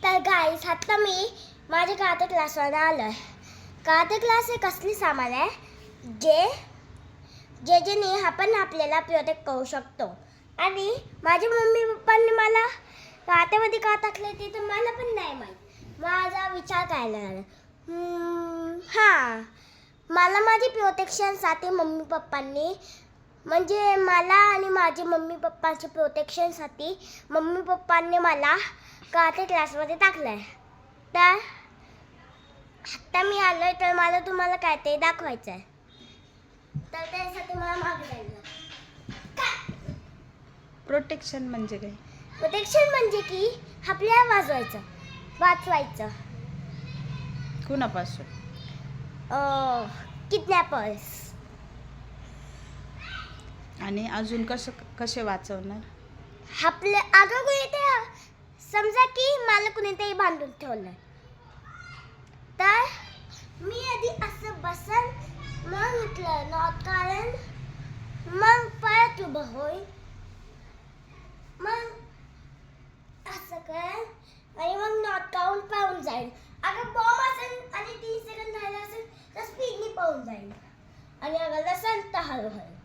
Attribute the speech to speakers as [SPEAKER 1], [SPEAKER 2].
[SPEAKER 1] तर गाईस आता मी माझ्या कराटे क्लासवर आलोय. कराटे क्लास हे कसली सामान आहे जेणे आपण आपल्याला प्रोटेक्ट करू शकतो. आणि माझ्या मम्मी पप्पांनी मला कराटेमध्ये का टाकले ते तर मला पण नाही माहीत. माझा विचार करायला लागला. हां, मला माझी प्रोटेक्शनसाठी मम्मी पप्पांनी म्हणजे मला आणि माझे मम्मी पप्पांच्या प्रोटेक्शनसाठी मम्मी पप्पांनी मला कराटे क्लासमध्ये टाकलं आहे. तर आत्ता मी आलो आहे तर मला तुम्हाला काय ते दाखवायचं आहे. तर त्यासाठी मला मागे जायचं.
[SPEAKER 2] प्रोटेक्शन म्हणजे काय?
[SPEAKER 1] प्रोटेक्शन म्हणजे की आपल्याला वाचवायचं
[SPEAKER 2] कुणापासून?
[SPEAKER 1] किडनॅपर्स.
[SPEAKER 2] आणि अजून कसे वाचवणार?
[SPEAKER 1] आपल्या अगं कुणीतरी समजा की मला कुणीतरी बांधून ठेवलं तर मी आधी असं बसन मग म्हटलं नॉट कारण मग परत उभं होईल मग असं कर आणि मग नॉट काउंट पाहून जाईल. अगर बॉम्ब असेल आणि 3 सेकंद राहिला असेल तर स्पीडनी पाहून जाईल आणि अगर नसेल तर हळूहळू.